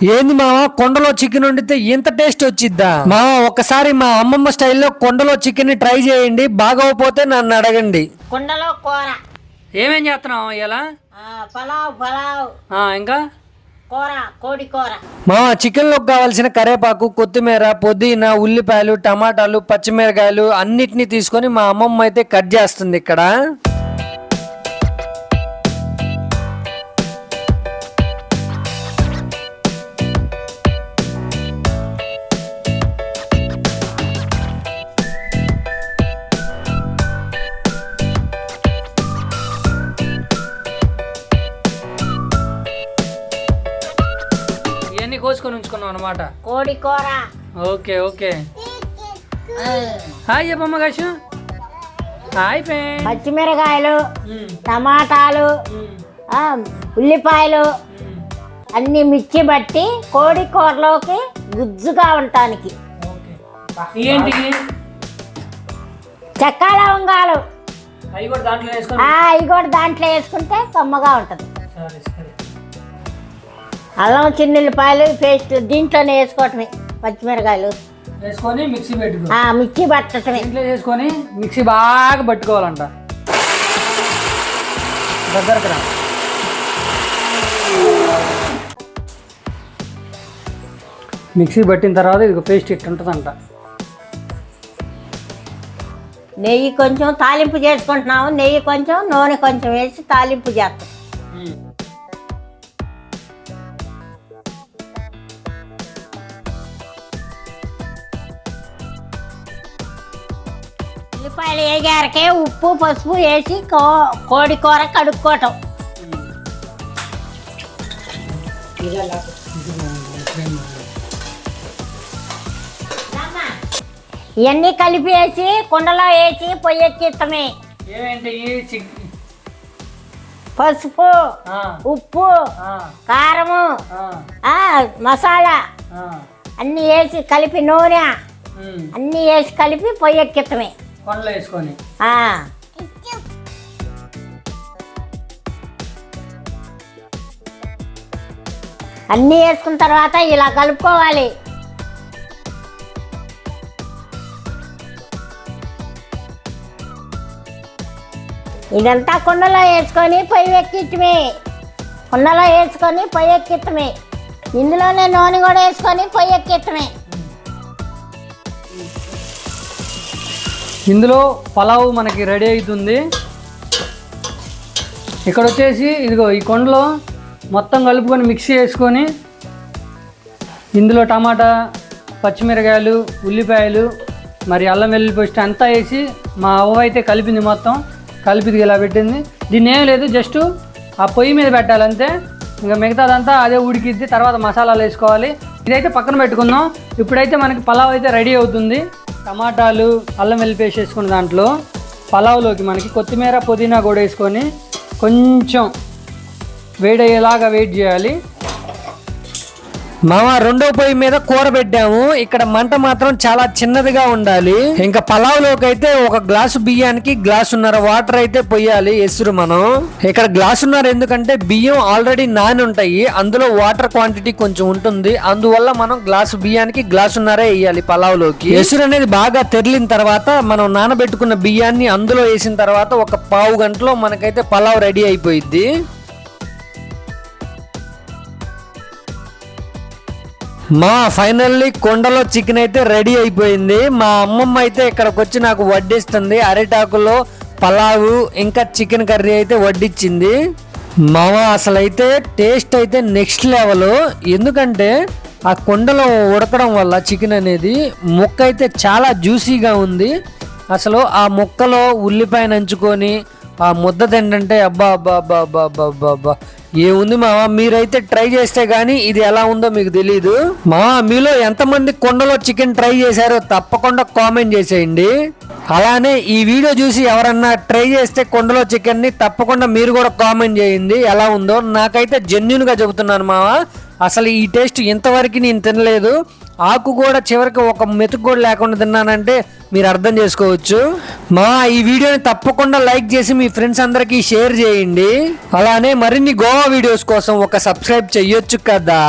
ఏంది మావా కొండలో చికెన్ వండితే ఇంత టేస్ట్ వచ్చిద్దా? మావా ఒకసారి మా అమ్మమ్మ స్టైల్లో కొండలో చికెన్ ట్రై చేయండి, బాగోపోతే నన్ను అడగండి. కుండలో కూర ఏమేం చేస్తున్నావు ఇలా? పలావ్ ఇంకా కూర, కోడి కూర. మా చికెన్ లోకి కావాల్సిన కరేపాకు, కొత్తిమీర, పుదీనా, ఉల్లిపాయలు, టమాటాలు, పచ్చిమిరకాయలు అన్నిటినీ తీసుకొని మా అమ్మమ్మ అయితే కట్ చేస్తుంది ఇక్కడ. కోసుకొని ఉంచుకున్నాం అనమాట. కోడి కూర. Okay okay. హాయ్ చెప్పమ్మ కాశు. Hi friend. పచ్చిమిరకాయలు, టమాటాలు, ఉల్లిపాయలు అన్ని మిర్చి బట్టి కోడి కూరలోకి గుజ్జుగా ఉండటానికి. ఏంటి చెక్క లవంగాలు అవి కూడా దాంట్లో వేసుకుంటే కమ్మగా ఉంటుంది. అల్లం, చిన్నుల్లిపాయలు పేస్ట్ దీంట్లోనే వేసుకోవటమే. పచ్చిమిరకాయలు వేసుకొని మిక్సీ పెట్టుకో. మిక్సీ పట్టటమే. ఇంట్లో వేసుకొని మిక్సీ బాగా పట్టుకోవాలంట. దగ్గరకు రా. మిక్సీ పట్టిన తర్వాత ఇది పేస్ట్ ఇట్టు ఉంటుందంట. నెయ్యి కొంచెం తాలింపు చేసుకుంటున్నాము. నెయ్యి కొంచెం, నూనె కొంచెం వేసి తాలింపు చేస్తాం. ఉల్లిపాయలు వేగారకే ఉప్పు, పసుపు వేసి కోడి కూర కడుక్కోవటం. ఇవన్నీ కలిపి వేసి కుండలో వేసి పొయ్యి ఎక్కిస్తామే. పసుపు, ఉప్పు, కారము, మసాలా అన్నీ వేసి కలిపి, నూనె అన్నీ వేసి కలిపి పొయ్యి ఎక్కిస్తామే. కొండలో వేసుకొని అన్నీ వేసుకున్న తర్వాత ఇలా కలుపుకోవాలి. ఇదంతా కుండలో వేసుకొని పొయ్యి ఎక్కించమే. కుండలో వేసుకొని పొయ్యి ఎక్కిత్తమే. ఇందులోనే నూనె కూడా వేసుకొని పొయ్యి ఎక్కిత్తమే. ఇందులో పలావ్ మనకి రెడీ అవుతుంది. ఇక్కడ వచ్చేసి ఇదిగో ఈ కొండలో మొత్తం కలుపుకొని మిక్సీ వేసుకొని ఇందులో టమాటా, పచ్చిమిరకాయలు, ఉల్లిపాయలు, మరి అల్లం వెల్లుల్లి పేస్ట్ అంతా వేసి మా అవ్వ అయితే కలిపింది. మొత్తం కలిపిది ఇలా పెట్టింది. దీన్ని ఏం లేదు, జస్ట్ ఆ పొయ్యి మీద పెట్టాలంతే. ఇంకా మిగతాదంతా అదే ఉడికిద్ది. తర్వాత మసాలాలు వేసుకోవాలి. ఇదైతే పక్కన పెట్టుకుందాం. ఇప్పుడైతే మనకి పలావ్ అయితే రెడీ అవుతుంది. టమాటాలు, అల్లం వెల్లుల్లి పేస్ట్ వేసుకున్న దాంట్లో పలావ్లోకి మనకి కొత్తిమీర, పుదీనా కూడా వేసుకొని కొంచెం వేడయ్యేలాగా వెయిట్ చేయాలి. మామ రెండో పొయ్యి మీద కూర పెట్టాము. ఇక్కడ మంట మాత్రం చాలా చిన్నదిగా ఉండాలి. ఇంకా పలావ్లోకి అయితే ఒక గ్లాసు బియ్యానికి గ్లాసున్నర వాటర్ అయితే పొయ్యాలి ఎసురు మనం. ఇక్కడ గ్లాసున్నర ఎందుకంటే బియ్యం ఆల్రెడీ నాని ఉంటాయి, అందులో వాటర్ క్వాంటిటీ కొంచెం ఉంటుంది. అందువల్ల మనం గ్లాసు బియ్యానికి గ్లాసున్నరే వేయాలి పలావ్లోకి. ఎసురు అనేది బాగా తెరిలిన తర్వాత మనం నానబెట్టుకున్న బియ్యాన్ని అందులో వేసిన తర్వాత ఒక పావు గంటలో మనకైతే పలావ్ రెడీ అయిపోయింది. మా ఫైనల్లీ కొండలో చికెన్ అయితే రెడీ అయిపోయింది. మా అమ్మమ్మ అయితే ఇక్కడికి వచ్చి నాకు వడ్డిస్తుంది. అరిటాకులో పలావు ఇంకా చికెన్ కర్రీ అయితే వడ్డించింది. మామ అసలు అయితే టేస్ట్ అయితే నెక్స్ట్ లెవెల్. ఎందుకంటే ఆ కొండలో ఉడకడం వల్ల చికెన్ అనేది ముక్క అయితే చాలా జ్యూసీగా ఉంది. అసలు ఆ ముక్కలో ఉల్లిపాయ నంచుకొని ఆ ముద్ద తింటే అబ్బా అబ్బా అబ్బా అబ్బా అబ్బా అబ్బా అబ్బా ఏముంది మామ. మీరైతే ట్రై చేస్తే గానీ ఇది ఎలా ఉందో మీకు తెలీదు. మీలో ఎంతమంది కొండలో చికెన్ ట్రై చేశారో తప్పకుండా కామెంట్ చేసేయండి. అలానే ఈ వీడియో చూసి ఎవరన్నా ట్రై చేస్తే కొండలో చికెన్ ని తప్పకుండా మీరు కూడా కామెంట్ చేయండి ఎలా ఉందో. నాకైతే జెన్యూన్ గా చెబుతున్నాను మామ, అసలు ఈ టేస్ట్ ఇంతవరకు నేను తినలేదు. ఆకు కూడా చివరికి ఒక మెతుకు కూడా లేకుండా తిన్నానంటే మీరు అర్థం చేసుకోవచ్చు. ఈ వీడియోని తప్పకుండా లైక్ చేసి మీ ఫ్రెండ్స్ అందరికీ షేర్ చేయండి. అలానే మరిన్ని గోవా వీడియోస్ కోసం ఒక సబ్స్క్రైబ్ చెయ్యొచ్చు కదా.